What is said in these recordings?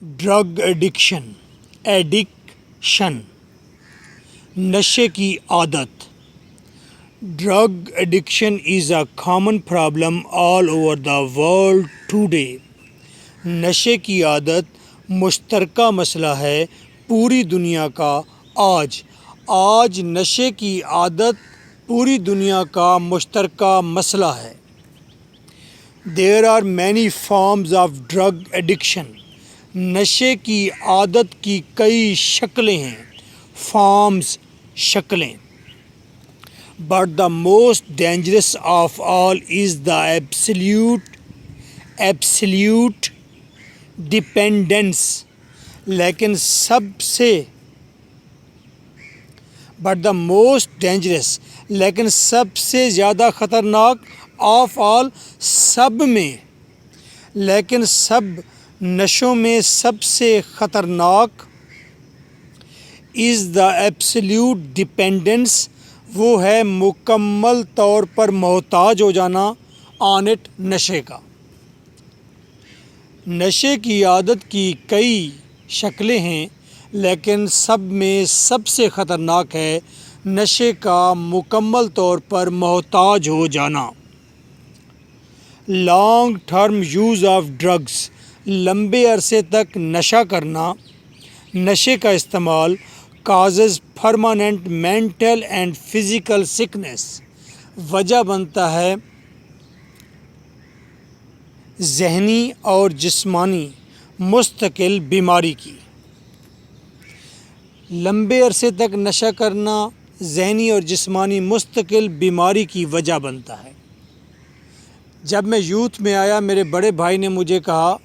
Drug addiction نشے کی عادت. Drug addiction is a common problem all over the world today. نشے کی عادت مشترکہ مسئلہ ہے پوری دنیا کا آج نشے کی عادت پوری دنیا کا مشترکہ مسئلہ ہے. There are many forms of drug addiction. نشے کی عادت کی کئی شکلیں ہیں. فارمز شکلیں. But the most dangerous of all is the absolute dependence. لیکن سب سے زیادہ خطرناک آف آل سب نشوں میں سب سے خطرناک از دا ایبسلیوٹ ڈپینڈنس. وہ ہے مکمل طور پر محتاج ہو جانا آن اٹ نشے کا. نشے کی عادت کی کئی شکلیں ہیں لیکن سب میں سب سے خطرناک ہے نشے کا مکمل طور پر محتاج ہو جانا. Long term use of drugs. لمبے عرصے تک نشہ کرنا. نشے کا استعمال causes permanent mental and physical sickness. وجہ بنتا ہے ذہنی اور جسمانی مستقل بیماری کی. لمبے عرصے تک نشہ کرنا ذہنی اور جسمانی مستقل بیماری کی وجہ بنتا ہے. جب میں یوتھ میں آیا میرے بڑے بھائی نے مجھے کہا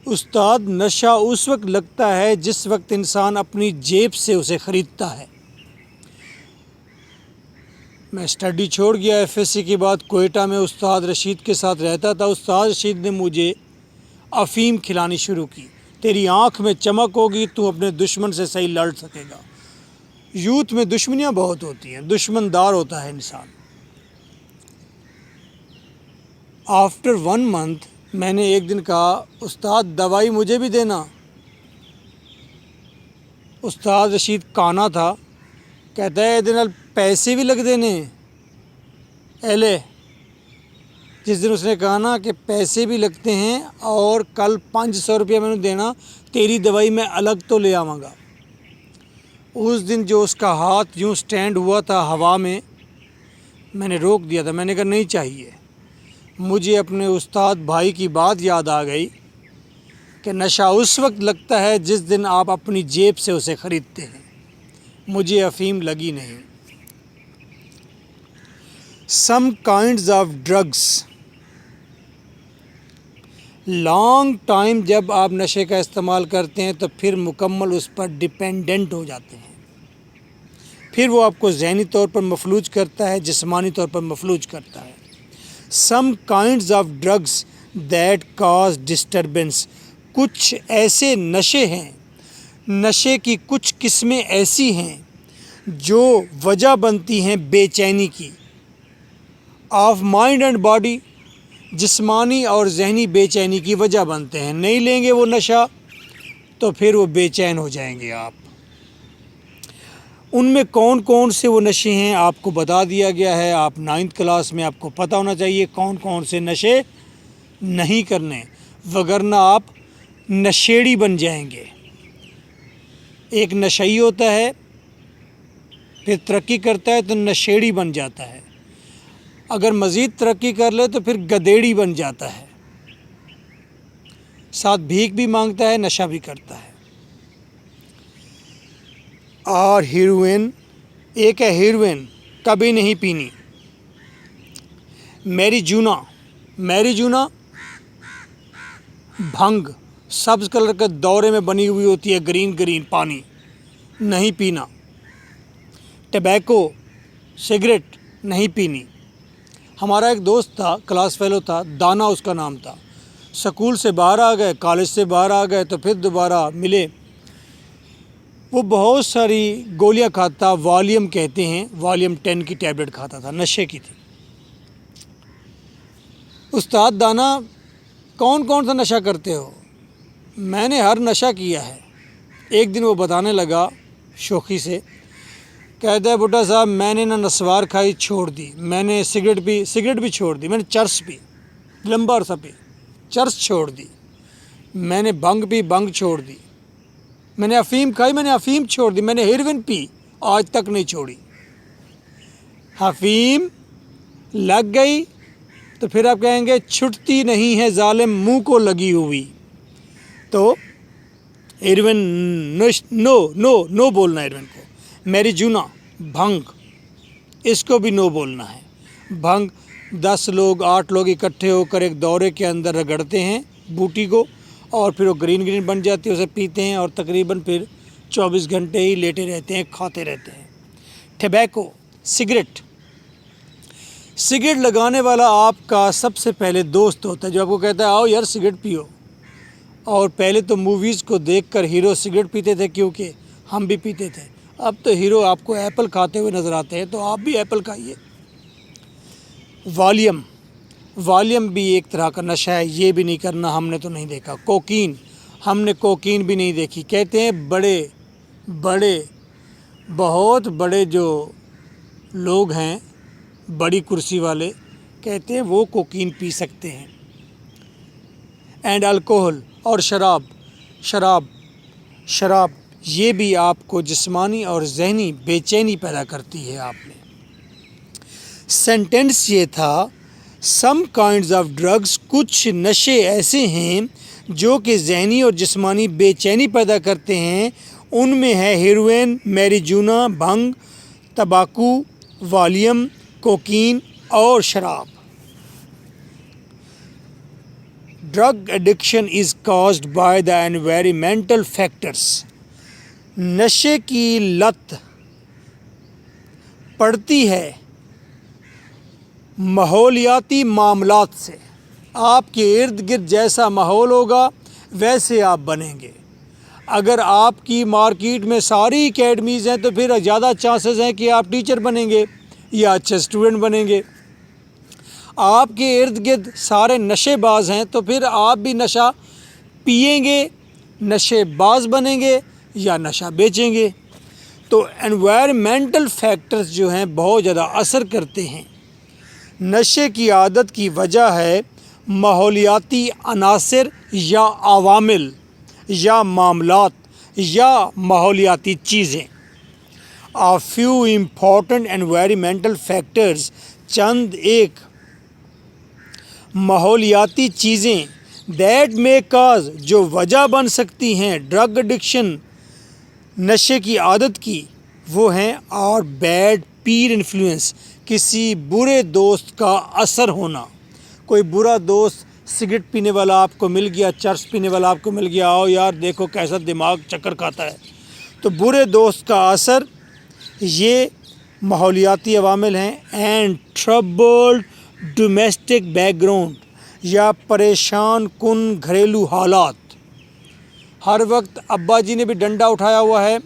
استاد نشہ اس وقت لگتا ہے جس وقت انسان اپنی جیب سے اسے خریدتا ہے. میں اسٹڈی چھوڑ گیا ایف ایس سی کے بعد کوئٹہ میں استاد رشید کے ساتھ رہتا تھا. استاد رشید نے مجھے افیم کھلانی شروع کی. تیری آنکھ میں چمک ہوگی تو اپنے دشمن سے صحیح لڑ سکے گا. یوتھ میں دشمنیاں بہت ہوتی ہیں, دشمندار ہوتا ہے انسان. آفٹر 1 month میں نے ایک دن کہا استاد دوائی مجھے بھی دینا. استاد رشید کانا تھا, کہتا ہے دن پیسے بھی لگ دینے ایلے. جس دن اس نے کہا نا کہ پیسے بھی لگتے ہیں اور کل 500 روپیہ میں نے دینا, تیری دوائی میں الگ تو لے آواں گا. اس دن جو اس کا ہاتھ یوں سٹینڈ ہوا تھا ہوا میں نے روک دیا تھا. میں نے کہا نہیں چاہیے. مجھے اپنے استاد بھائی کی بات یاد آ گئی کہ نشہ اس وقت لگتا ہے جس دن آپ اپنی جیب سے اسے خریدتے ہیں. مجھے افیم لگی نہیں. Some kinds of drugs. Long time جب آپ نشے کا استعمال کرتے ہیں تو پھر مکمل اس پر ڈپینڈنٹ ہو جاتے ہیں. پھر وہ آپ کو ذہنی طور پر مفلوج کرتا ہے, جسمانی طور پر مفلوج کرتا ہے. Some kinds of drugs that cause disturbance. کچھ ایسے نشے ہیں, نشے کی کچھ قسمیں ایسی ہیں جو وجہ بنتی ہیں بے چینی کی. Of mind and body. جسمانی اور ذہنی بے چینی کی وجہ بنتے ہیں. نہیں لیں گے وہ نشہ تو پھر وہ بے چین ہو جائیں گے آپ. ان میں کون کون سے وہ نشے ہیں آپ کو بتا دیا گیا ہے. آپ 9th کلاس میں آپ کو پتہ ہونا چاہیے کون کون سے نشے نہیں کرنے, وگرنہ آپ نشیڑی بن جائیں گے. ایک نشئی ہوتا ہے پھر ترقی کرتا ہے تو نشیڑی بن جاتا ہے. اگر مزید ترقی کر لے تو پھر گدیڑی بن جاتا ہے. ساتھ بھیک بھی مانگتا ہے, نشہ بھی کرتا ہے. اور ہیروئن. ایک ہے ہیروئن, کبھی نہیں پینی. میری جونا بھنگ سبز کلر کے دورے میں بنی ہوئی ہوتی ہے, گرین پانی, نہیں پینا. ٹبیکو سگریٹ نہیں پینی. ہمارا ایک دوست تھا, کلاس فیلو تھا, دانا اس کا نام تھا. سکول سے باہر آ گئے, کالج سے باہر آ گئے تو پھر دوبارہ ملے. وہ بہت ساری گولیاں کھاتا, والیم کہتے ہیں, والیم 10 کی ٹیبلٹ کھاتا تھا, نشے کی تھی. استاد دانا کون کون سا نشہ کرتے ہو؟ میں نے ہر نشہ کیا ہے۔ ایک دن وہ بتانے لگا شوخی سے، کہتا ہے بڈھا صاحب میں نے نسوار کھائی چھوڑ دی، میں نے سگریٹ بھی چھوڑ دی، میں نے چرس پی لمبا عرصہ پی، چرس چھوڑ دی، میں نے بھنگ چھوڑ دی، میں نے افیم کھائی، میں نے افیم چھوڑ دی، میں نے ہیروین پی آج تک نہیں چھوڑی۔ افیم لگ گئی تو پھر آپ کہیں گے چھٹتی نہیں ہے ظالم منہ کو لگی ہوئی، تو ہیروین نو بولنا، ہیروین کو میری جونا بھنگ اس کو بھی نو بولنا ہے۔ بھنگ 10 لوگ 8 لوگ اکٹھے ہو کر ایک دورے کے اندر رگڑتے ہیں بوٹی کو، اور پھر وہ گرین بن جاتی ہے، اسے پیتے ہیں اور تقریباً پھر 24 گھنٹے ہی لیٹے رہتے ہیں، کھاتے رہتے ہیں۔ ٹبیکو، سگریٹ لگانے والا آپ کا سب سے پہلے دوست ہوتا ہے جو آپ کو کہتا ہے آؤ یار سگریٹ پیو۔ اور پہلے تو موویز کو دیکھ کر ہیرو سگریٹ پیتے تھے کیونکہ ہم بھی پیتے تھے، اب تو ہیرو آپ کو ایپل کھاتے ہوئے نظر آتے ہیں تو آپ بھی ایپل کھائیے۔ والیم بھی ایک طرح کا نشہ ہے، یہ بھی نہیں کرنا، ہم نے تو نہیں دیکھا۔ کوکین، ہم نے کوکین بھی نہیں دیکھی، کہتے ہیں بہت بڑے جو لوگ ہیں بڑی کرسی والے کہتے ہیں وہ کوکین پی سکتے ہیں۔ اینڈ الکوہل اور شراب یہ بھی آپ کو جسمانی اور ذہنی بے چینی پیدا کرتی ہے۔ آپ نے سینٹینس یہ تھا سم کائنڈز آف ڈرگس، کچھ نشے ایسے ہیں جو کہ ذہنی اور جسمانی بے چینی پیدا کرتے ہیں، ان میں ہے ہیروین، میری جونا، بھنگ، تمباکو، والیم، کوکین اور شراب۔ Drug addiction is caused by the environmental factors, نشے کی لت پڑتی ہے ماحولیاتی معاملات سے۔ آپ کے ارد گرد جیسا ماحول ہوگا ویسے آپ بنیں گے۔ اگر آپ کی مارکیٹ میں ساری اکیڈمیز ہیں تو پھر زیادہ چانسز ہیں کہ آپ ٹیچر بنیں گے یا اچھے اسٹوڈنٹ بنیں گے۔ آپ کے ارد گرد سارے نشے باز ہیں تو پھر آپ بھی نشہ پئیں گے، نشے باز بنیں گے یا نشہ بیچیں گے۔ تو انوائرمنٹل فیکٹرز جو ہیں بہت زیادہ اثر کرتے ہیں۔ نشے کی عادت کی وجہ ہے ماحولیاتی عناصر یا عوامل یا معاملات یا ماحولیاتی چیزیں۔ A few important environmental factors، چند ایک ماحولیاتی چیزیں that may cause، جو وجہ بن سکتی ہیں ڈرگ ایڈکشن، نشے کی عادت کی، وہ ہیں اور بیڈ پیر انفلوئنس، کسی برے دوست کا اثر ہونا۔ کوئی برا دوست سگریٹ پینے والا آپ کو مل گیا، چرس پینے والا آپ کو مل گیا، آؤ یار دیکھو کیسا دماغ چکر کھاتا ہے، تو برے دوست کا اثر، یہ ماحولیاتی عوامل ہیں۔ And troubled domestic back ground, یا پریشان کن گھریلو حالات، ہر وقت ابا جی نے بھی ڈنڈا اٹھایا ہوا ہے،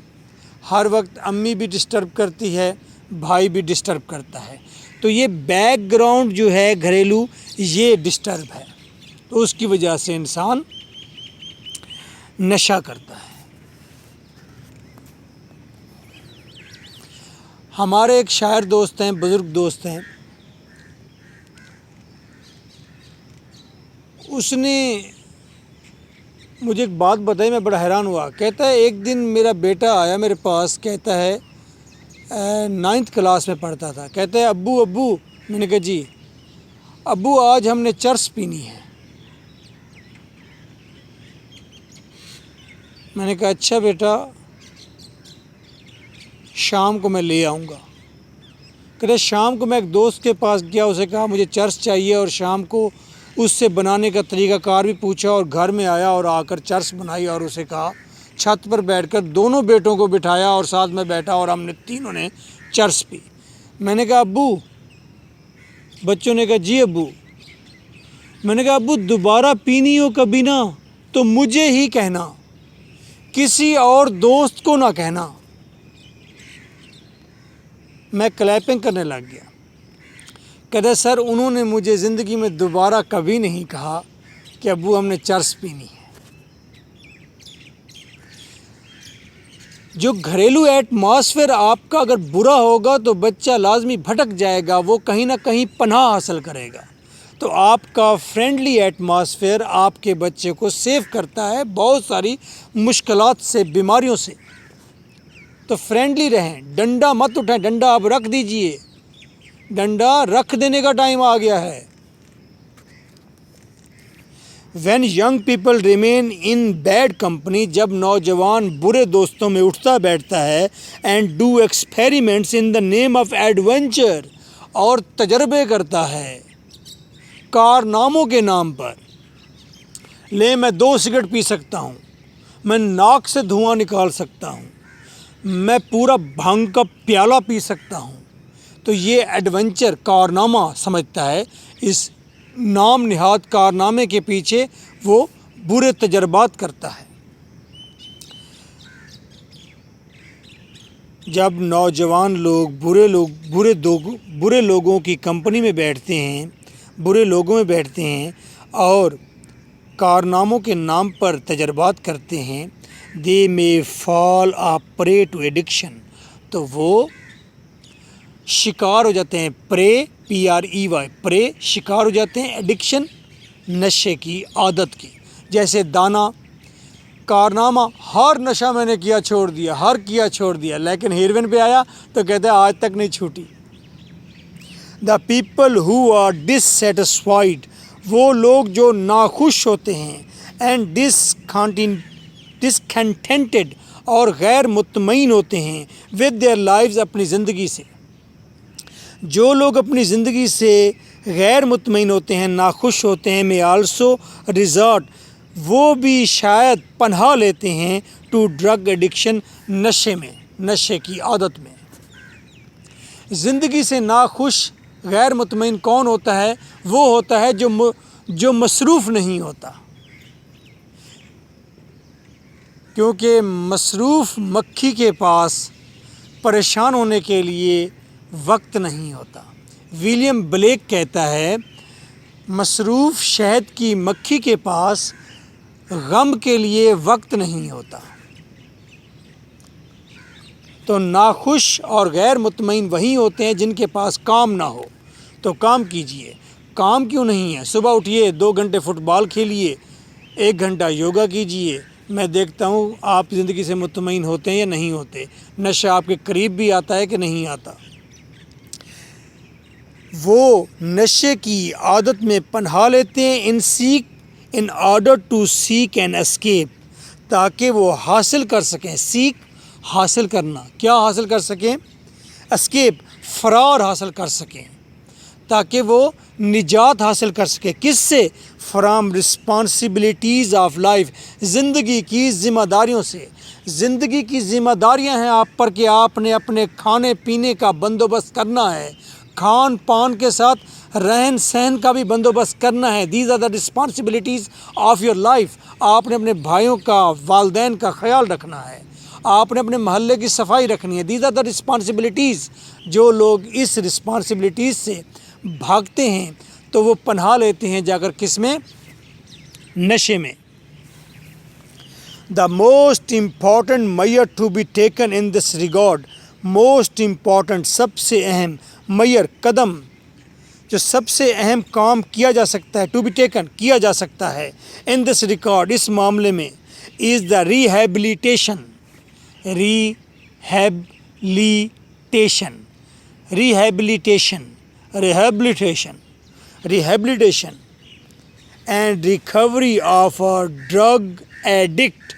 ہر وقت امی بھی ڈسٹرب کرتی ہے، بھائی بھی ڈسٹرب کرتا ہے، تو یہ بیک گراؤنڈ جو ہے گھریلو یہ ڈسٹرب ہے، تو اس کی وجہ سے انسان نشہ کرتا ہے۔ ہمارے ایک شاعر دوست ہیں، بزرگ دوست ہیں، اس نے مجھے ایک بات بتائی، میں بڑا حیران ہوا۔ کہتا ہے ایک دن میرا بیٹا آیا میرے پاس، کہتا ہے 9th کلاس میں پڑھتا تھا، کہتا ہے ابو، میں نے کہا جی، ابو آج ہم نے چرس پینی ہے۔ میں نے کہا اچھا بیٹا، شام کو میں لے آؤں گا۔ کہتے شام کو میں ایک دوست کے پاس گیا، اسے کہا مجھے چرس چاہیے، اور شام کو اس سے بنانے کا طریقہ کار بھی پوچھا، اور گھر میں آیا اور آ کر چرس بنائی، اور اسے کہا چھت پر بیٹھ کر دونوں بیٹوں کو بٹھایا اور ساتھ میں بیٹھا، اور ہم نے تینوں نے چرس پی۔ میں نے کہا ابو، بچوں نے کہا جی ابو۔ میں نے کہا ابو دوبارہ پینی ہو کبھی نا تو مجھے ہی کہنا، کسی اور دوست کو نہ کہنا۔ میں کلیپنگ کرنے لگ گیا۔ کہتے سر انہوں نے مجھے زندگی میں دوبارہ کبھی نہیں کہا کہ ابو ہم نے چرس پینی ہے۔ جو گھریلو ایٹماسفیئر آپ کا اگر برا ہوگا تو بچہ لازمی بھٹک جائے گا، وہ کہیں نہ کہیں پناہ حاصل کرے گا۔ تو آپ کا فرینڈلی ایٹماسفیئر آپ کے بچے کو سیو کرتا ہے بہت ساری مشکلات سے، بیماریوں سے۔ تو فرینڈلی رہیں، ڈنڈا مت اٹھائیں، ڈنڈا آپ رکھ دیجئے، ڈنڈا رکھ دینے کا ٹائم آ گیا ہے۔ When young people remain in bad company, جب نوجوان برے دوستوں میں اٹھتا بیٹھتا ہے، and do experiments in the name of adventure, اور تجربے کرتا ہے کارناموں کے نام پر۔ میں 2 سگریٹ پی سکتا ہوں، میں ناک سے دھواں نکال سکتا ہوں، میں پورا بھنگ کا پیالہ پی سکتا ہوں، تو یہ ایڈونچر کارنامہ سمجھتا ہے۔ اس نام نہاد کارنامے کے پیچھے وہ برے تجربات کرتا ہے۔ جب نوجوان لوگ برے لوگوں کی کمپنی میں بیٹھتے ہیں، برے لوگوں میں بیٹھتے ہیں اور کارناموں کے نام پر تجربات کرتے ہیں، دے مے فال آ پرے ٹو ایڈکشن، تو وہ شکار ہو جاتے ہیں، PREY، پرے شکار ہو جاتے ہیں، ایڈکشن نشے کی عادت کی۔ جیسے دانا، کارنامہ، ہر نشہ میں نے کیا چھوڑ دیا، لیکن ہیروین پہ آیا تو کہتے ہیں آج تک نہیں چھوٹی۔ دا پیپل ہو آر ڈسسیٹسفائیڈ، وہ لوگ جو ناخوش ہوتے ہیں، اینڈ ڈسکنٹینٹڈ، اور غیر مطمئن ہوتے ہیں، ود دیئر لائفز، اپنی زندگی سے۔ جو لوگ اپنی زندگی سے غیر مطمئن ہوتے ہیں، ناخوش ہوتے ہیں، میں آلسو ریزارٹ، وہ بھی شاید پناہ لیتے ہیں، ٹو ڈرگ ایڈکشن، نشے کی عادت میں۔ زندگی سے ناخوش، غیر مطمئن کون ہوتا ہے؟ وہ ہوتا ہے جو مصروف نہیں ہوتا، کیونکہ مصروف مکھی کے پاس پریشان ہونے کے لیے وقت نہیں ہوتا۔ ولیم بلیک کہتا ہے، مصروف شہد کی مکھی کے پاس غم کے لیے وقت نہیں ہوتا۔ تو ناخوش اور غیر مطمئن وہی ہوتے ہیں جن کے پاس کام نہ ہو۔ تو کام کیجئے، کام کیوں نہیں ہے؟ صبح اٹھیے، 2 گھنٹے فٹ بال کھیلیے، 1 گھنٹہ یوگا کیجئے۔ میں دیکھتا ہوں آپ زندگی سے مطمئن ہوتے ہیں یا نہیں ہوتے، نشہ آپ کے قریب بھی آتا ہے کہ نہیں آتا۔ وہ نشے کی عادت میں پناہ لیتے ہیں، in order to seek an escape, تاکہ وہ حاصل کر سکیں، سیک حاصل کرنا، کیا حاصل کر سکیں؟ اسکیپ، فرار حاصل کر سکیں، تاکہ وہ نجات حاصل کر سکیں۔ کس سے؟ فرام رسپانسبلٹیز آف لائف، زندگی کی ذمہ داریوں سے۔ زندگی کی ذمہ داریاں ہیں آپ پر کہ آپ نے اپنے کھانے پینے کا بندوبست کرنا ہے، کھان پان کے ساتھ رہن سہن کا بھی بندوبست کرنا ہے۔ These are the responsibilities of your life. آپ نے اپنے بھائیوں کا، والدین کا خیال رکھنا ہے، آپ نے اپنے محلے کی صفائی رکھنی ہے۔ These are the responsibilities. جو لوگ اس رسپانسبلٹیز سے بھاگتے ہیں تو وہ پناہ لیتے ہیں جا کر کس میں؟ نشے میں۔ The most important measure to be taken in this regard, most important, سب سے اہم میئر، قدم، جو سب سے اہم کام کیا جا سکتا ہے، ٹو بی ٹیکن، کیا جا سکتا ہے، ان دس ریکارڈ، اس معاملے میں، is the rehabilitation and recovery of a drug addict.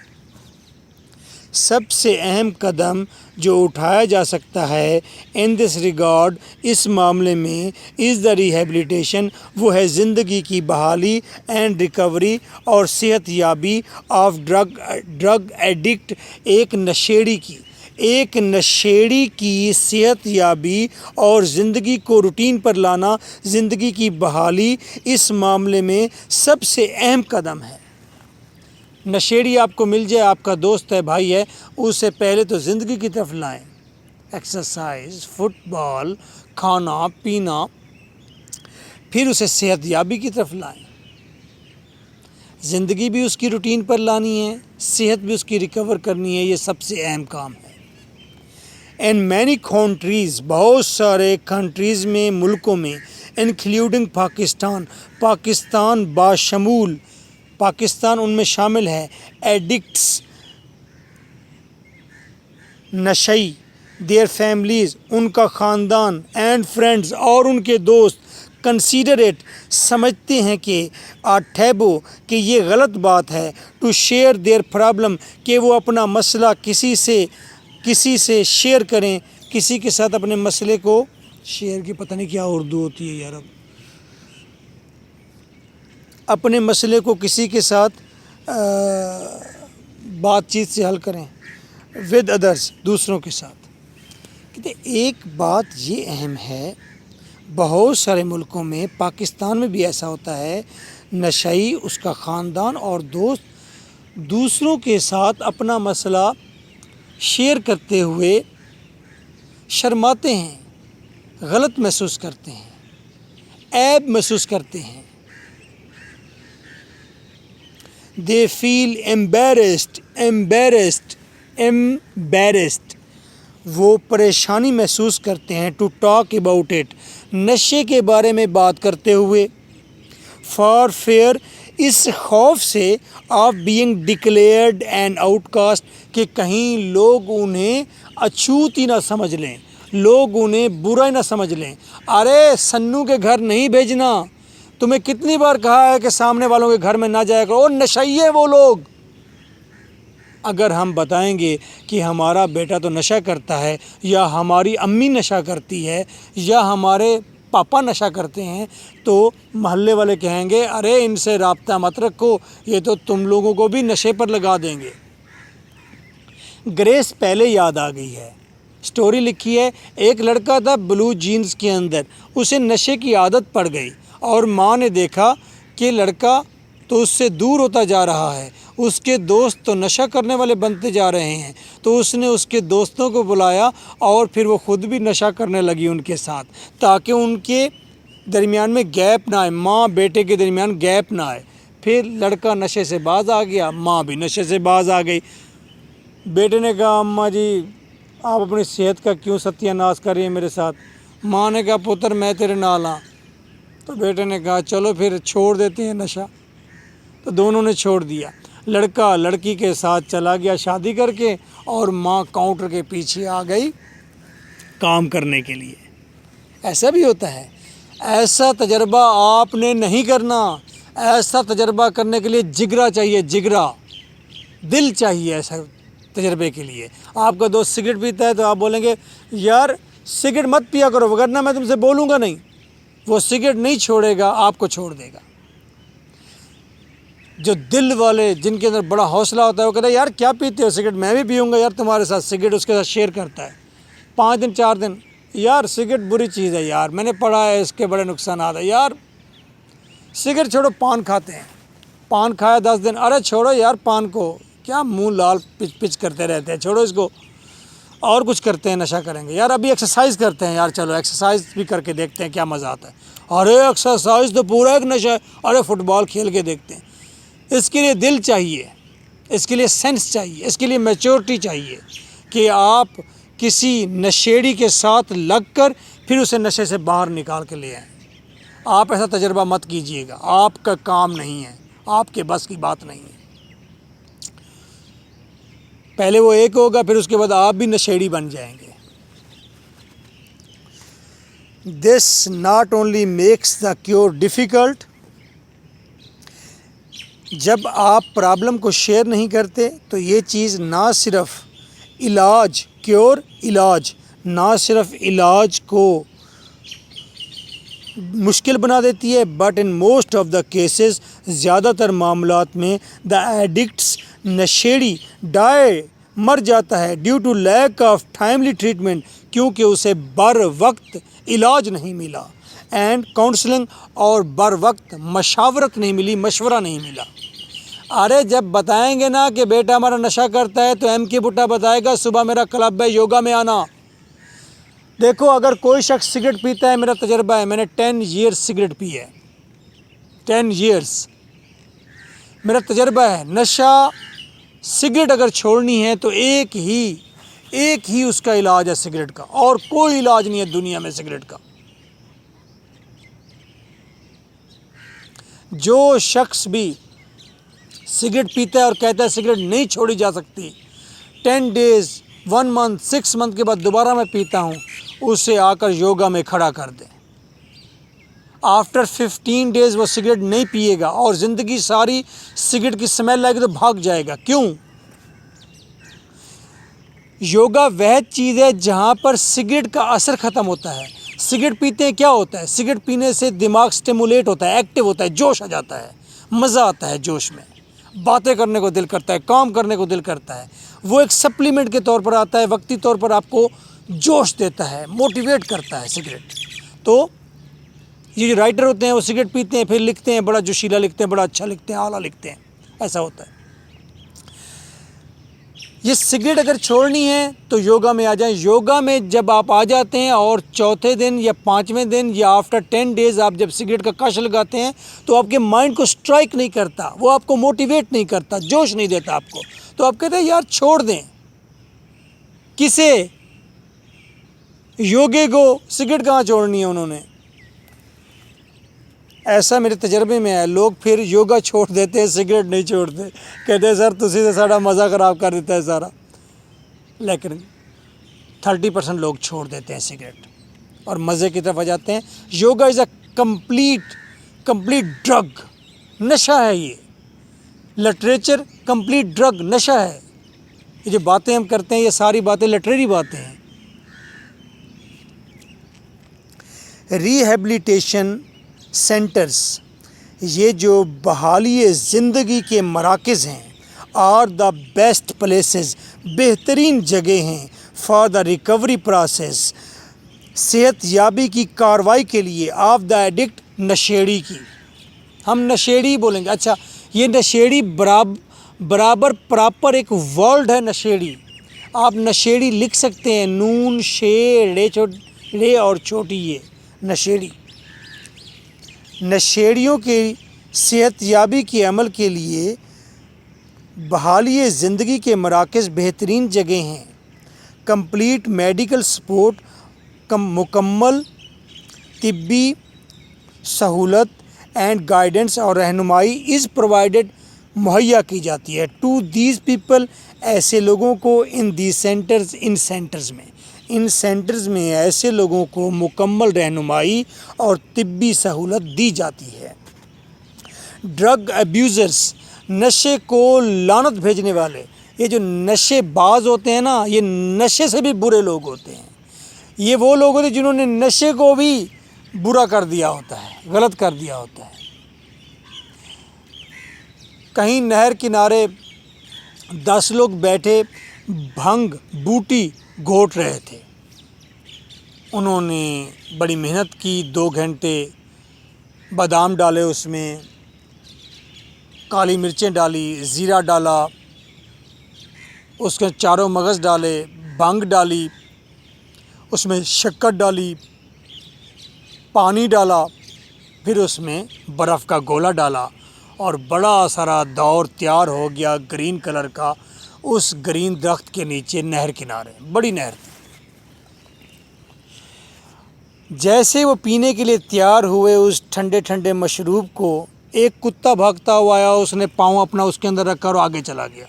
سب سے اہم قدم جو اٹھایا جا سکتا ہے ان دس ریگارڈ، اس معاملے میں، از دا ریہیبلیٹیشن، وہ ہے زندگی کی بحالی، اینڈ ریکوری، اور صحت یابی، آف ڈرگ ایڈکٹ، ایک نشیڑی کی صحت یابی اور زندگی کو روٹین پر لانا، زندگی کی بحالی، اس معاملے میں سب سے اہم قدم ہے۔ نشیڑی آپ کو مل جائے، آپ کا دوست ہے، بھائی ہے، اس سے پہلے تو زندگی کی طرف لائیں، ایکسرسائز، فٹ بال، کھانا پینا، پھر اسے صحت یابی کی طرف لائیں۔ زندگی بھی اس کی روٹین پر لانی ہے، صحت بھی اس کی ریکور کرنی ہے، یہ سب سے اہم کام ہے۔ ان مینی کنٹریز، بہت سارے کنٹریز میں، ملکوں میں، انکلوڈنگ پاکستان، پاکستان باشمول، پاکستان ان میں شامل ہے، ایڈکٹس، نشئی، دیئر فیملیز، ان کا خاندان، اینڈ فرینڈز، اور ان کے دوست، کنسیڈر اٹ، سمجھتے ہیں کہ ٹیبو، کہ یہ غلط بات ہے، ٹو شیئر دیئر پرابلم، کہ وہ اپنا مسئلہ کسی سے شیئر کریں، کسی کے ساتھ اپنے مسئلے کو شیئر کی پتہ نہیں کیا اردو ہوتی ہے یار، اب اپنے مسئلے کو کسی کے ساتھ بات چیت سے حل کریں، ود ادرس، دوسروں کے ساتھ۔ کہتے ایک بات یہ اہم ہے، بہت سارے ملکوں میں، پاکستان میں بھی ایسا ہوتا ہے، نشئی، اس کا خاندان اور دوست دوسروں کے ساتھ اپنا مسئلہ شیئر کرتے ہوئے شرماتے ہیں، غلط محسوس کرتے ہیں، عیب محسوس کرتے ہیں، they feel embarrassed، وہ پریشانی محسوس کرتے ہیں، ٹو ٹاک اباؤٹ اٹ، نشے کے بارے میں بات کرتے ہوئے، فار فیئر، اس خوف سے، of being declared an out cost, کہ کہیں لوگ انہیں اچھوت ہی نہ سمجھ لیں، لوگ انہیں برا ہی نہ سمجھ لیں، ارے سنو کے گھر نہیں بھیجنا، تمہیں کتنی بار کہا ہے کہ سامنے والوں کے گھر میں نہ جایا کرو، نشئی ہے وہ لوگ۔ اگر ہم بتائیں گے کہ ہمارا بیٹا تو نشہ کرتا ہے، یا ہماری امی نشہ کرتی ہے، یا ہمارے پاپا نشہ کرتے ہیں، تو محلے والے کہیں گے ارے ان سے رابطہ مت رکھو، یہ تو تم لوگوں کو بھی نشے پر لگا دیں گے۔ گریس پہلے یاد آ گئی ہے، سٹوری لکھی ہے، ایک لڑکا تھا بلو جینز کے اندر، اسے نشے کی عادت پڑ گئی، اور ماں نے دیکھا کہ لڑکا تو اس سے دور ہوتا جا رہا ہے، اس کے دوست تو نشہ کرنے والے بنتے جا رہے ہیں، تو اس نے اس کے دوستوں کو بلایا، اور پھر وہ خود بھی نشہ کرنے لگی ان کے ساتھ، تاکہ ان کے درمیان میں گیپ نہ آئے، ماں بیٹے کے درمیان گیپ نہ آئے۔ پھر لڑکا نشے سے باز آ گیا، ماں بھی نشے سے باز آ گئی۔ بیٹے نے کہا اماں جی آپ اپنی صحت کا کیوں ستیہ ناش کر رہی ہیں میرے ساتھ؟ ماں نے کہا پتر میں تیرے نال ہاں۔ تو بیٹے نے کہا چلو پھر چھوڑ دیتے ہیں نشہ، تو دونوں نے چھوڑ دیا۔ لڑکا لڑکی کے ساتھ چلا گیا شادی کر کے، اور ماں کاؤنٹر کے پیچھے آ گئی کام کرنے کے لیے۔ ایسا بھی ہوتا ہے، ایسا تجربہ آپ نے نہیں کرنا، ایسا تجربہ کرنے کے لیے جگرا چاہیے، جگرا، دل چاہیے ایسا تجربے کے لیے۔ آپ کا دوست سگریٹ پیتا ہے تو آپ بولیں گے یار سگریٹ مت پیا کرو، وگرنہ میں تم سے بولوں گا نہیں، وہ سگریٹ نہیں چھوڑے گا، آپ کو چھوڑ دے گا۔ جو دل والے، جن کے اندر بڑا حوصلہ ہوتا ہے، وہ کہتا ہے یار کیا پیتے ہو سگریٹ، میں بھی پیوں گا یار تمہارے ساتھ سگریٹ، اس کے ساتھ شیئر کرتا ہے 5 دن 4 دن، یار سگریٹ بری چیز ہے یار، میں نے پڑھا ہے اس کے بڑے نقصانات ہیں یار، سگریٹ چھوڑو، پان کھاتے ہیں، پان کھایا 10 دن، ارے چھوڑو یار پان کو، کیا منہ لال پچ پچ کرتے رہتے ہیں، چھوڑو اس کو، اور کچھ کرتے ہیں، نشہ کریں گے یار، ابھی ایکسرسائز کرتے ہیں یار، چلو ایکسرسائز بھی کر کے دیکھتے ہیں کیا مزہ آتا ہے، ارے ایکسرسائز تو پورا ایک نشہ ہے، ارے فٹ بال کھیل کے دیکھتے ہیں۔ اس کے لیے دل چاہیے، اس کے لیے سینس چاہیے، اس کے لیے میچورٹی چاہیے، کہ آپ کسی نشیڑی کے ساتھ لگ کر پھر اسے نشے سے باہر نکال کے لے آئیں۔ آپ ایسا تجربہ مت کیجیے گا، آپ کا کام نہیں ہے، آپ کے بس کی بات نہیں ہے۔ پہلے وہ ایک ہوگا، پھر اس کے بعد آپ بھی نشیڑی بن جائیں گے۔ This not only makes the cure difficult, جب آپ پرابلم کو شیئر نہیں کرتے تو یہ چیز نہ صرف علاج نہ صرف علاج کو مشکل بنا دیتی ہے، but in most of the cases, زیادہ تر معاملات میں، دا ایڈکٹس، نشیڑی، ڈائی، مر جاتا ہے، due to lack of timely treatment, کیونکہ اسے بر وقت علاج نہیں ملا، اینڈ کاؤنسلنگ، اور بر وقت مشاورت نہیں ملی، مشورہ نہیں ملا۔ ارے جب بتائیں گے نا کہ بیٹا ہمارا نشہ کرتا ہے تو ایم کے بٹا بتائے گا صبح میرا کلب ہے یوگا میں آنا۔ دیکھو اگر کوئی شخص سگریٹ پیتا ہے، میرا تجربہ ہے، میں نے 10 ایئرس سگریٹ پی ہے، 10 ایئرس میرا تجربہ ہے، نشہ سگریٹ اگر چھوڑنی ہے تو ایک ہی ایک ہی اس کا علاج ہے سگریٹ کا، اور کوئی علاج نہیں ہے دنیا میں سگریٹ کا۔ جو شخص بھی سگریٹ پیتا ہے اور کہتا ہے سگریٹ نہیں چھوڑی جا سکتی، 10 days 1 month 6 month کے بعد دوبارہ میں پیتا ہوں، اسے آ کر یوگا میں کھڑا کر دیں۔ آفٹر 15 days وہ سگریٹ نہیں پیے گا اور زندگی ساری سگریٹ کی سمیل آئے گی تو بھاگ جائے گا۔ کیوں؟ یوگا وہ چیز ہے جہاں پر سگریٹ کا اثر ختم ہوتا ہے۔ سگریٹ پیتے ہیں کیا ہوتا ہے؟ سگریٹ پینے سے دماغ سٹیمولیٹ ہوتا ہے، ایکٹیو ہوتا ہے، جوش آ جاتا ہے، مزہ آتا ہے جوش میں، باتیں کرنے کو دل کرتا ہے، کام کرنے کو دل کرتا ہے۔ وہ ایک سپلیمنٹ کے طور پر آتا ہے، وقتی طور پر آپ کو جوش دیتا ہے، موٹیویٹ کرتا ہے سگریٹ۔ تو یہ جو رائٹر ہوتے ہیں وہ سگریٹ پیتے ہیں، پھر لکھتے ہیں، بڑا جوشیلا لکھتے ہیں، بڑا اچھا لکھتے ہیں، اعلیٰ لکھتے ہیں، ایسا ہوتا ہے۔ یہ سگریٹ اگر چھوڑنی ہے تو یوگا میں آ جائیں۔ یوگا میں جب آپ آ جاتے ہیں اور چوتھے دن یا 5ویں دن یا آفٹر 10 days آپ جب سگریٹ کا کش لگاتے ہیں تو آپ کے مائنڈ کو سٹرائک نہیں کرتا، وہ آپ کو موٹیویٹ نہیں کرتا، جوش نہیں دیتا آپ کو، تو آپ کہتے ہیں یار چھوڑ دیں۔ کسے؟ یوگے کو سگریٹ کہاں چھوڑنی ہے انہوں نے؟ ایسا میرے تجربے میں ہے، لوگ پھر یوگا چھوڑ دیتے ہیں، سگریٹ نہیں چھوڑتے، کہتے ہیں سر تسی تو ساڑا مزہ خراب کر دیتا ہے سارا۔ لیکن 30% لوگ چھوڑ دیتے ہیں سگریٹ اور مزے کی طرف آ جاتے ہیں۔ یوگا از اے کمپلیٹ ڈرگ، نشہ ہے یہ۔ لٹریچر کمپلیٹ ڈرگ، نشہ ہے۔ یہ جو باتیں ہم کرتے ہیں یہ ساری باتیں لٹریری باتیں ہیں۔ ریہیبلیٹیشن سینٹرز، یہ جو بحالی زندگی کے مراکز ہیں، آر دا بیسٹ پلیسز، بہترین جگہ ہیں فار دا ریکوری پروسیس، صحت یابی کی کارروائی کے لیے، آف دا ایڈکٹ، نشیڑی کی۔ ہم نشیڑی بولیں گے، اچھا یہ نشیڑی برابر پراپر ایک ورڈ ہے نشیڑی۔ آپ نشیڑی لکھ سکتے ہیں، نون شے رے اور چھوٹی یہ نشیڑی۔ نشیڑیوں کی صحت یابی کے عمل کے لیے بحالی زندگی کے مراکز بہترین جگہ ہیں۔ کمپلیٹ میڈیکل سپورٹ، مکمل طبی سہولت اینڈ گائیڈنس اور رہنمائی از پرووائڈڈ، مہیا کی جاتی ہے ٹو دیز پیپل، ایسے لوگوں کو ان سینٹرز میں ایسے لوگوں کو مکمل رہنمائی اور طبی سہولت دی جاتی ہے۔ ڈرگ ایبیوزرز، نشے کو لعنت بھیجنے والے، یہ جو نشے باز ہوتے ہیں نا، یہ نشے سے بھی برے لوگ ہوتے ہیں۔ یہ وہ لوگ ہوتے ہیں جنہوں نے نشے کو بھی برا کر دیا ہوتا ہے، غلط کر دیا ہوتا ہے۔ کہیں نہر کنارے 10 لوگ بیٹھے بھنگ بوٹی گھونٹ رہے تھے، انہوں نے بڑی محنت کی، 2 گھنٹے بادام ڈالے، اس میں کالی مرچیں ڈالی، زیرہ ڈالا، اس کے چاروں مغز ڈالے، بھنگ ڈالی، اس میں شکر ڈالی، پانی ڈالا، پھر اس میں برف کا گولا ڈالا، اور بڑا سارا دور تیار ہو گیا گرین کلر کا، اس گرین درخت کے نیچے نہر کنارے، بڑی نہر تھی۔ جیسے وہ پینے کے لیے تیار ہوئے اس ٹھنڈے ٹھنڈے مشروب کو، ایک کتا بھاگتا ہوا آیا، اس نے پاؤں اپنا اس کے اندر رکھا اور آگے چلا گیا۔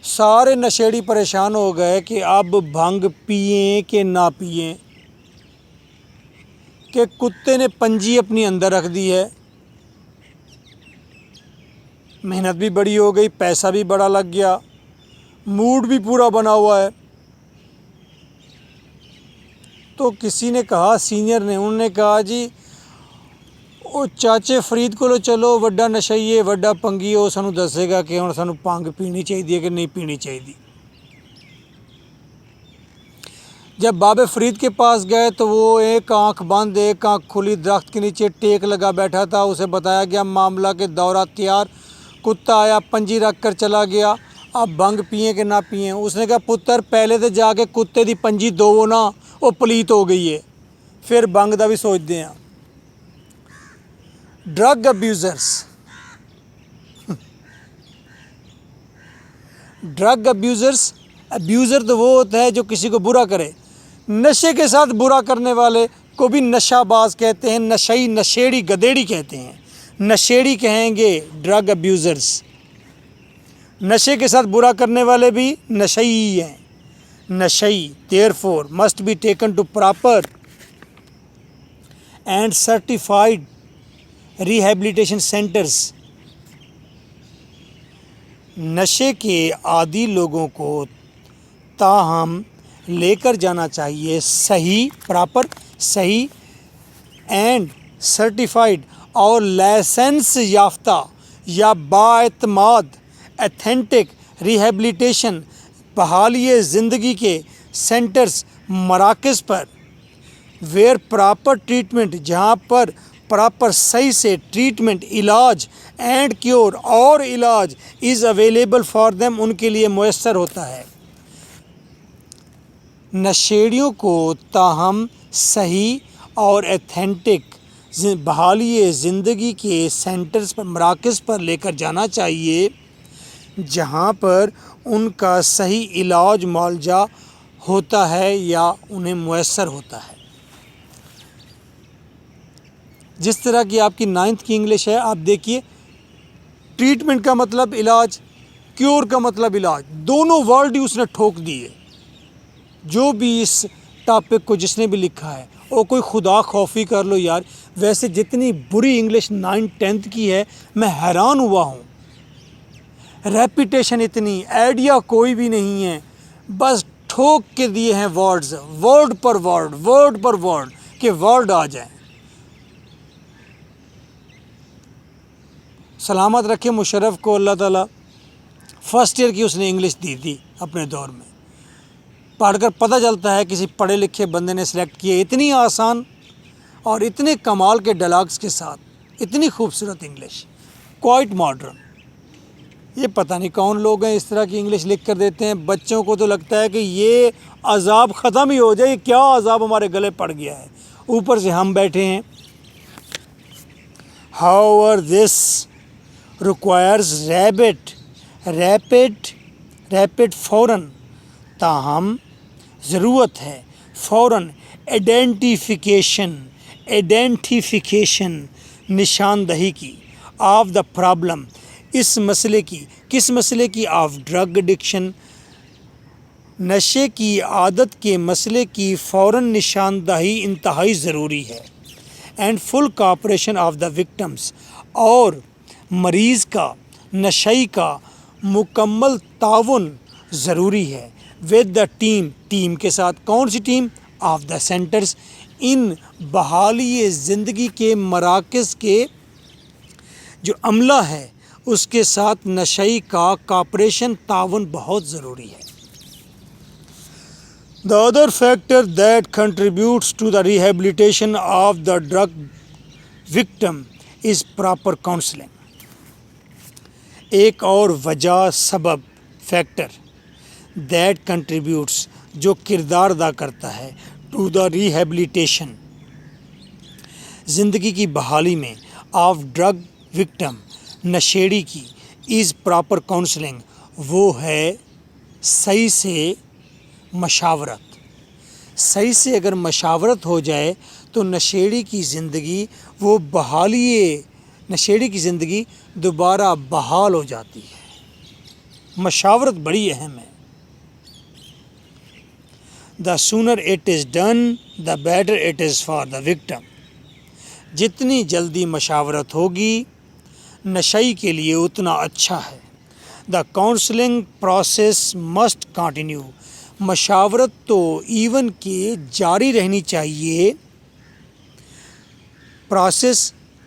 سارے نشیڑی پریشان ہو گئے کہ اب بھنگ پئیں کہ نہ پئیں، کہ کتے نے پنجی اپنی اندر رکھ دی ہے، محنت بھی بڑی ہو گئی، پیسہ بھی بڑا لگ گیا، موڈ بھی پورا بنا ہوا ہے۔ تو کسی نے کہا، سینئر نے، انہوں نے کہا جی وہ چاچے فرید کو چلو، وڈا نشئیے وڈا پنگی، وہ سانو دسے گا کہ ہن سانو پنگ پینی چاہیے کہ نہیں پینی چاہیے۔ جب بابے فرید کے پاس گئے تو وہ ایک آنکھ بند ایک آنکھ کھلی درخت کے نیچے ٹیک لگا بیٹھا تھا۔ اسے بتایا گیا معاملہ کہ دورہ تیار، کتا آیا پنجی رکھ کر چلا گیا، اب بھنگ پئیں کہ نہ پئیں۔ اس نے کہا پتر پہلے تو جا کے کتے دی پنجی دو نا، وہ پلیت ہو گئی ہے، پھر بھنگ دا بھی سوچتے ہیں۔ Drug abusers, drug abusers abuser تو وہ ہوتا ہے جو کسی کو برا کرے. نشے کے ساتھ برا کرنے والے کو بھی نشہ باز کہتے ہیں, نشئی, نشیڑی, گدیڑی کہتے ہیں. نشیڑی کہیں گے ڈرگ ابیوزرز. نشے کے ساتھ برا کرنے والے بھی نشئی ہیں. نشئی therefore must be taken to proper and certified rehabilitation centers. نشے کے عادی لوگوں کو تاہم لے کر جانا چاہیے صحیح, پراپر, صحیح اینڈ سرٹیفائڈ اور لائسنس یافتہ یا بااعتماد ایتھینٹک ریہیبلیٹیشن بحالی زندگی کے سینٹرز, مراکز پر ویئر پراپر ٹریٹمنٹ, جہاں پر پراپر صحیح سے ٹریٹمنٹ, علاج اینڈ کیور اور علاج از اویلیبل فار دیم, ان کے لیے میسر ہوتا ہے. نشیڑیوں کو تاہم صحیح اور ایتھینٹک بحالی زندگی کے سینٹرز پر, مراکز پر لے کر جانا چاہیے جہاں پر ان کا صحیح علاج معالجہ ہوتا ہے یا انہیں میسر ہوتا ہے. جس طرح کی آپ کی 9th کی انگلش ہے, آپ دیکھیے ٹریٹمنٹ کا مطلب علاج, کیور کا مطلب علاج, دونوں ورڈ ہی اس نے ٹھوک دیے. جو بھی اس ٹاپک کو جس نے بھی لکھا ہے وہ کوئی خدا خوفی کر لو یار. ویسے جتنی بری انگلش 9th 10th کی ہے میں حیران ہوا ہوں. ریپیٹیشن اتنی, آئیڈیا کوئی بھی نہیں ہے, بس ٹھوک کے دیے ہیں ورڈز, ورڈ پر ورڈ, ورڈ پر ورڈ, کہ ورڈ آ جائیں. سلامت رکھے مشرف کو اللہ تعالیٰ. فرسٹ ایئر کی اس نے انگلش دی تھی اپنے دور میں. پڑھ کر پتہ چلتا ہے کسی پڑھے لکھے بندے نے سلیکٹ کیے. اتنی آسان اور اتنے کمال کے ڈائلاگس کے ساتھ اتنی خوبصورت انگلش, کوائٹ ماڈرن. یہ پتہ نہیں کون لوگ ہیں اس طرح کی انگلش لکھ کر دیتے ہیں. بچوں کو تو لگتا ہے کہ یہ عذاب ختم ہی ہو جائے, یہ کیا عذاب ہمارے گلے پڑ گیا ہے, اوپر سے ہم بیٹھے ہیں. However, this requires rapid فوراً, تاہم ضرورت ہے فوراً ایڈینٹیفیکیشن نشاندہی کی آف دا پرابلم, اس مسئلے کی, کس مسئلے کی, آف ڈرگ ایڈکشن, نشے کی عادت کے مسئلے کی فوراً نشاندہی انتہائی ضروری ہے. And full cooperation of the victims, اور مریض کا, نشئی کا مکمل تعاون ضروری ہے. ود دا ٹیم کے ساتھ, کون سی ٹیم, آف دا سینٹرز, ان بحالی زندگی کے مراکز کے جو عملہ ہے اس کے ساتھ نشئی کا کوآپریشن, تعاون بہت ضروری ہے. The other factor that contributes to the rehabilitation of the drug victim is proper counseling. ایک اور وجہ, سبب, فیکٹر that contributes, جو کردار ادا کرتا ہے to the rehabilitation, زندگی کی بحالی میں, of drug victim, نشیڑی کی, is proper counseling, وہ ہے صحیح سے مشاورت. صحیح سے اگر مشاورت ہو جائے تو نشیڑی کی زندگی, وہ بحالی نشیڑی کی زندگی دوبارہ بحال ہو جاتی ہے. مشاورت بڑی اہم ہے. The sooner it is done, the better it is for the victim. جتنی جلدی مشاورت ہوگی نشئی کے لیے اتنا اچھا ہے. The counseling process must continue. مشاورت تو ایون کہ جاری رہنی چاہیے. پروسیس,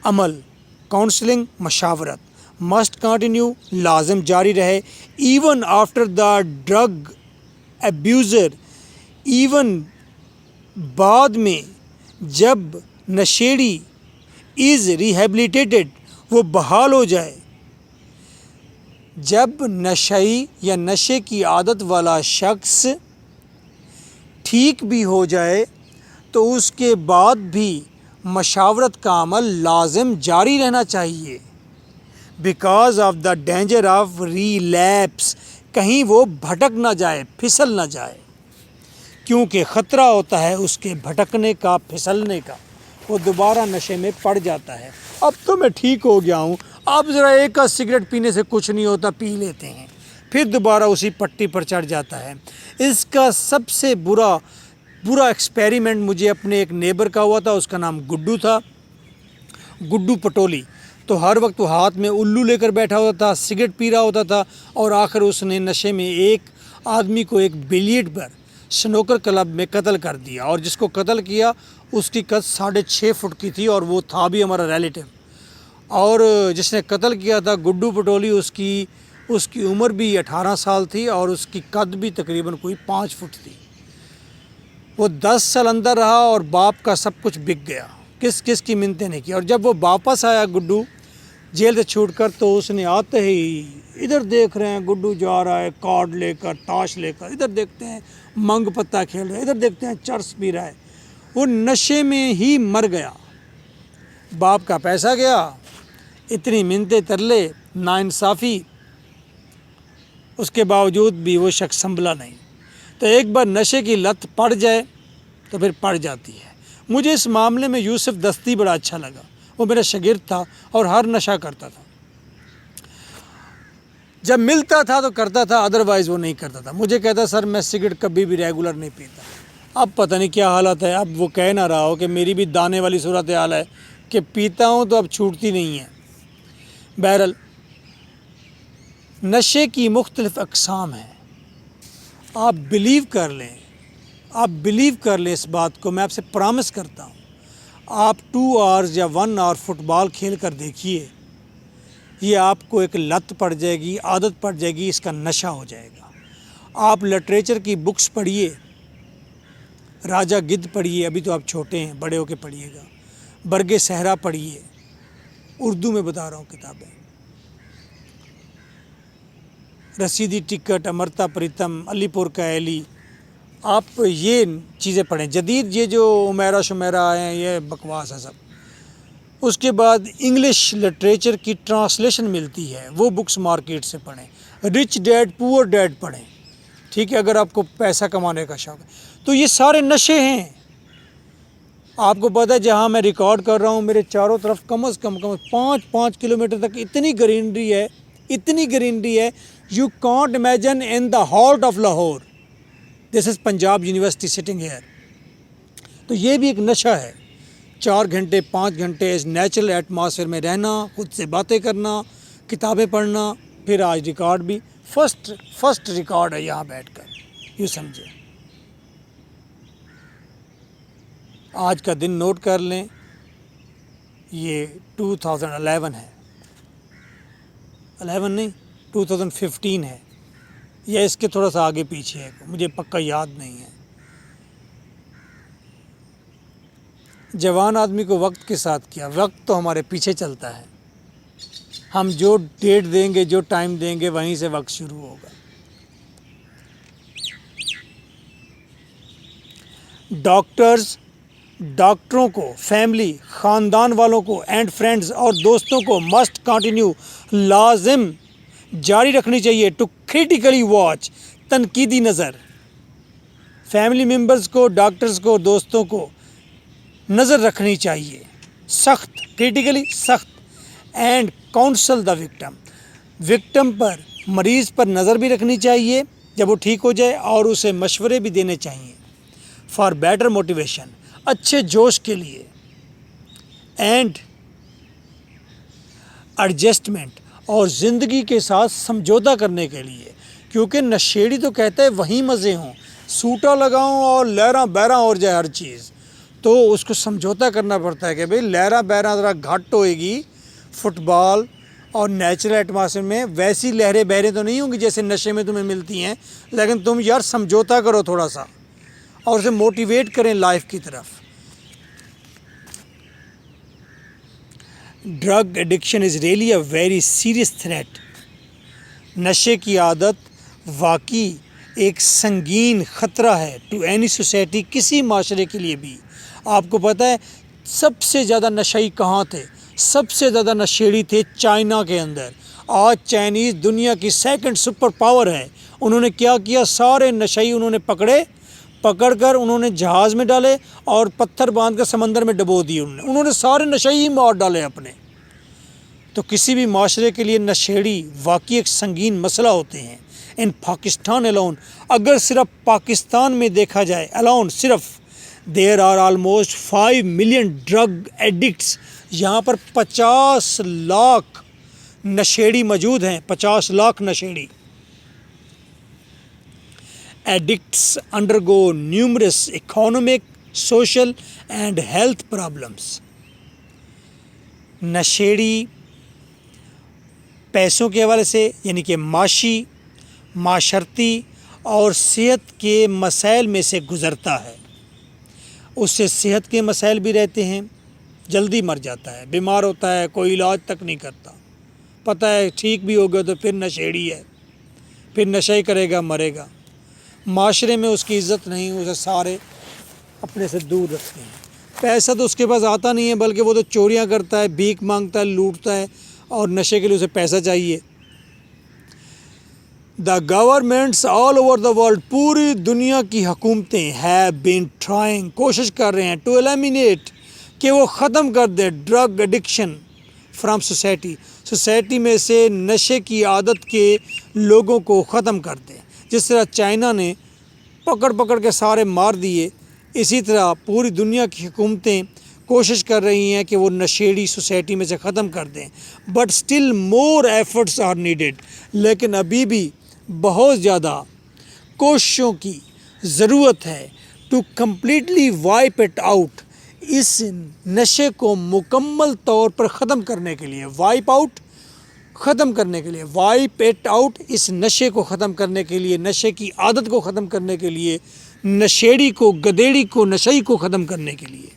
عمل, کاؤنسلنگ, مشاورت, مسٹ کنٹینیو, لازم جاری رہے. Even after the drug abuser, even بعد میں جب نشیڑی از ریہیبلیٹیٹڈ, وہ بحال ہو جائے. جب نشئی یا نشے کی عادت والا شخص ٹھیک بھی ہو جائے تو اس کے بعد بھی مشاورت کا عمل لازم جاری رہنا چاہیے. Because of the danger of relapse, کہیں وہ بھٹک نہ جائے، پھسل نہ جائے، کیونکہ خطرہ ہوتا ہے اس کے بھٹکنے کا، پھسلنے کا، وہ دوبارہ نشے میں پڑ جاتا ہے۔ اب تو میں ٹھیک ہو گیا ہوں، اب ذرا ایک سگریٹ پینے سے کچھ نہیں ہوتا، پی لیتے ہیں، پھر دوبارہ اسی پٹی پر چڑھ جاتا ہے۔ اس کا سب سے برا ایکسپیریمنٹ مجھے اپنے ایک نیبر کا ہوا تھا، اس کا نام گڈو تھا، گڈو پٹولی۔ تو ہر وقت وہ ہاتھ میں الو لے کر بیٹھا ہوتا تھا، سگریٹ پی رہا ہوتا تھا، اور آخر اس نے نشے میں ایک آدمی کو ایک بلیٹ پر سنوکر کلب میں قتل کر دیا، اور جس کو قتل کیا اس کی قد 6.5 فٹ کی تھی، اور وہ تھا بھی ہمارا ریلیٹیو، اور جس نے قتل کیا تھا گڈو پٹولی، اس کی عمر بھی 18 سال تھی، اور اس کی قد بھی تقریباً کوئی 5 فٹ تھی۔ وہ 10 سال اندر رہا اور باپ کا سب کچھ بک گیا، کس کی منتیں نہیں کی، اور جب وہ واپس آیا گڈو جیل سے چھوٹ کر، تو اس نے آتے ہی ادھر دیکھ رہے ہیں گڈو جا رہا ہے کارڈ لے کر، تاش لے کر، ادھر دیکھتے ہیں منگ پتہ کھیل رہا ہے، ادھر دیکھتے ہیں چرس پی رہا ہے، وہ نشے میں ہی مر گیا۔ باپ کا پیسہ گیا، اتنی منتیں ترلے، ناانصافی، اس کے باوجود بھی وہ شخص سنبھلا نہیں۔ تو ایک بار نشے کی لت پڑ جائے تو پھر پڑ جاتی ہے۔ مجھے اس معاملے میں یوسف دستی بڑا اچھا لگا، وہ میرا شاگرد تھا اور ہر نشہ کرتا تھا، جب ملتا تھا تو کرتا تھا، ادروائز وہ نہیں کرتا تھا۔ مجھے کہتا سر میں سگریٹ کبھی بھی ریگولر نہیں پیتا۔ اب پتہ نہیں کیا حالت ہے، اب وہ کہہ نہ رہا ہو کہ میری بھی دانے والی صورت حال ہے کہ پیتا ہوں تو اب چھوٹتی نہیں ہے۔ بہرحال نشے کی مختلف اقسام ہیں، آپ بلیو کر لیں اس بات کو، میں آپ سے پرامس کرتا ہوں، آپ 2 آورز یا 1 آور فٹ بال کھیل کر دیکھیے، یہ آپ کو ایک لت پڑ جائے گی، عادت پڑ جائے گی، اس کا نشہ ہو جائے گا۔ آپ لٹریچر کی بکس پڑھیے، راجہ گدھ پڑھیے، ابھی تو آپ چھوٹے ہیں، بڑے ہو کے پڑھیے گا، برگ صحرا پڑھیے، اردو میں بتا رہا ہوں کتابیں، رسیدی ٹکٹ، امرتا پریتم، علی پور کا ایلی، آپ یہ چیزیں پڑھیں۔ جدید یہ جو عمیرہ شمیرہ آئے ہیں یہ بکواس ہے سب۔ اس کے بعد انگلش لٹریچر کی ٹرانسلیشن ملتی ہے، وہ بکس مارکیٹ سے پڑھیں۔ رچ ڈیڈ پور ڈیڈ پڑھیں، ٹھیک ہے، اگر آپ کو پیسہ کمانے کا شوق ہے۔ تو یہ سارے نشے ہیں۔ آپ کو پتہ ہے جہاں میں ریکارڈ کر رہا ہوں میرے چاروں طرف کم از کم 5 کلومیٹر تک اتنی گرینری ہے، you can't imagine in the heart of Lahore, this is Punjab university sitting here. تو یہ بھی ایک نشہ ہے، 4 گھنٹے 5 گھنٹے اس نیچرل ایٹماسفیئر میں رہنا، خود سے باتیں کرنا، کتابیں پڑھنا، پھر آج ریکارڈ بھی فرسٹ ریکارڈ ہے یہاں بیٹھ کر، یوں سمجھے۔ آج کا دن نوٹ کر لیں، یہ 2011 ہے، 11 نہیں 2015 ہے، یا اس کے تھوڑا سا آگے پیچھے ہے، مجھے پکا یاد نہیں ہے۔ جوان آدمی کو وقت کے ساتھ کیا، وقت تو ہمارے پیچھے چلتا ہے، ہم جو ڈیٹ دیں گے، جو ٹائم دیں گے، وہیں سے وقت شروع ہوگا۔ ڈاکٹروں کو، فیملی، خاندان والوں کو، اینڈ فرینڈز اور دوستوں کو مسٹ کنٹینیو، لازم جاری رکھنی چاہیے، ٹو کریٹیکلی واچ، تنقیدی نظر۔ فیملی ممبرز کو، ڈاکٹرز کو، دوستوں کو نظر رکھنی چاہیے، سخت، کریٹیکلی سخت، اینڈ کاؤنسل دا وکٹم پر، مریض پر نظر بھی رکھنی چاہیے جب وہ ٹھیک ہو جائے، اور اسے مشورے بھی دینے چاہیے، فار بیٹر موٹیویشن، اچھے جوش کے لیے، اینڈ ایڈجسٹمنٹ، اور زندگی کے ساتھ سمجھوتا کرنے کے لیے، کیونکہ نشیڑی تو کہتا ہے وہیں مزے ہوں، سوٹا لگاؤں اور لہراں بیراں ہو جائے ہر چیز، تو اس کو سمجھوتا کرنا پڑتا ہے کہ بھئی لہراں بیراں ذرا گھٹ ہوئے گی، فٹ بال اور نیچرل ایٹماسفیئر میں ویسی لہریں بہریں تو نہیں ہوں گی جیسے نشے میں تمہیں ملتی ہیں، لیکن تم یار سمجھوتا کرو تھوڑا سا، اور اسے موٹیویٹ کریں لائف کی طرف۔ Drug addiction is really a very serious threat. نشے کی عادت واقعی ایک سنگین خطرہ ہے ٹو اینی سوسائٹی، کسی معاشرے کے لیے بھی۔ آپ کو پتہ ہے سب سے زیادہ نشئی کہاں تھے؟ سب سے زیادہ نشیڑی تھے چائنا کے اندر، آج چائنیز دنیا کی سیکنڈ سپر پاور ہے. انہوں نے کیا کیا؟ سارے نشئی انہوں نے پکڑ کر انہوں نے جہاز میں ڈالے اور پتھر باندھ کر سمندر میں ڈبو دیے. انہوں نے سارے نشئی ہی مار ڈالے اپنے. تو کسی بھی معاشرے کے لیے نشیڑی واقعی ایک سنگین مسئلہ ہوتے ہیں. ان پاکستان alone، اگر صرف پاکستان میں دیکھا جائے alone صرف there are almost 5 million drug addicts. یہاں پر 50 لاکھ نشیڑی موجود ہیں. 50 lakh نشیڑی. Addicts undergo numerous economic, social and health problems. نشیڑی پیسوں کے حوالے سے یعنی کہ معاشی، معاشرتی اور صحت کے مسائل میں سے گزرتا ہے. اس سے صحت کے مسائل بھی رہتے ہیں، جلدی مر جاتا ہے، بیمار ہوتا ہے، کوئی علاج تک نہیں کرتا، پتہ ہے ٹھیک بھی ہو گیا تو پھر نشیڑی ہے، پھر نشہ ہی کرے گا، مرے گا. معاشرے میں اس کی عزت نہیں، اسے سارے اپنے سے دور رکھتے ہیں. پیسہ تو اس کے پاس آتا نہیں ہے، بلکہ وہ تو چوریاں کرتا ہے، بھیک مانگتا ہے، لوٹتا ہے، اور نشے کے لیے اسے پیسہ چاہیے. The governments all over the world, پوری دنیا کی حکومتیں have been trying، کوشش کر رہے ہیں ٹو eliminate، کہ وہ ختم کر دیں ڈرگ ایڈکشن فرام سوسائٹی میں سے نشے کی عادت کے لوگوں کو ختم کر دیں. جس طرح چائنا نے پکڑ کے سارے مار دیے، اسی طرح پوری دنیا کی حکومتیں کوشش کر رہی ہیں کہ وہ نشیڑی سوسائٹی میں سے ختم کر دیں. But still more efforts are needed, لیکن ابھی بھی بہت زیادہ کوششوں کی ضرورت ہے to completely wipe it out, اس نشے کو مکمل طور پر ختم کرنے کے لیے. وائپ آؤٹ، ختم کرنے کے لیے. وائپ اٹ آؤٹ، اس نشے کو ختم کرنے کے لیے، نشے کی عادت کو ختم کرنے کے لیے، نشیڑی کو، گدیڑی کو، نشئی کو ختم کرنے کے لیے.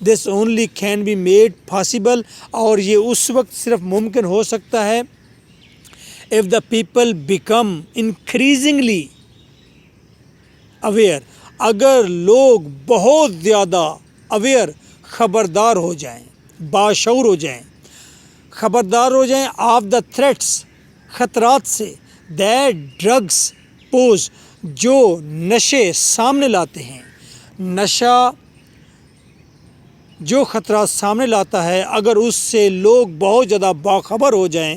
This only can be made possible, اور یہ اس وقت صرف ممکن ہو سکتا ہے if the people become increasingly aware، اگر لوگ بہت زیادہ اویئر، خبردار ہو جائیں، باشعور ہو جائیں، خبردار ہو جائیں آف دا تھریٹس، خطرات سے، دیٹ ڈرگس پوز، جو نشے سامنے لاتے ہیں. نشہ جو خطرات سامنے لاتا ہے، اگر اس سے لوگ بہت زیادہ باخبر ہو جائیں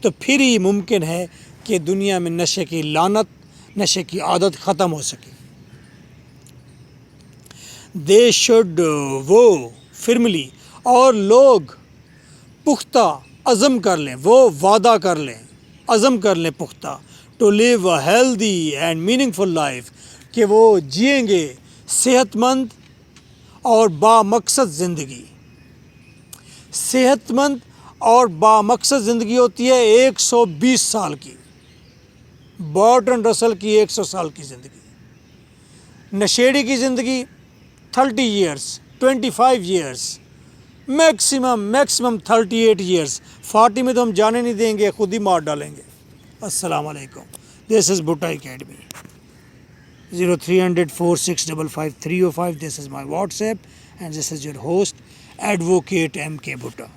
تو پھر ہی ممکن ہے کہ دنیا میں نشے کی لعنت، نشے کی عادت ختم ہو سکے. دے شوڈ، وہ فرملی، اور لوگ پختہ عزم کر لیں، وہ وعدہ کر لیں، عزم کر لیں پختہ، to live a healthy and meaningful life, کہ وہ جئیں گے صحت مند اور بامقصد زندگی. صحت مند اور بامقصد زندگی ہوتی ہے 120 سال کی، برٹرن رسل کی 100 سال کی زندگی. نشیڑی کی زندگی 30 ایئرس، 25 ایئرس، میکسیمم 38 ایئرس. 40 میں تو ہم جانے نہیں دیں گے، خود ہی مار ڈالیں گے. السلام علیکم. دس از بھٹا academy. 0300 4655 305. This is my WhatsApp, and this is your host, Advocate M.K. Bhutta.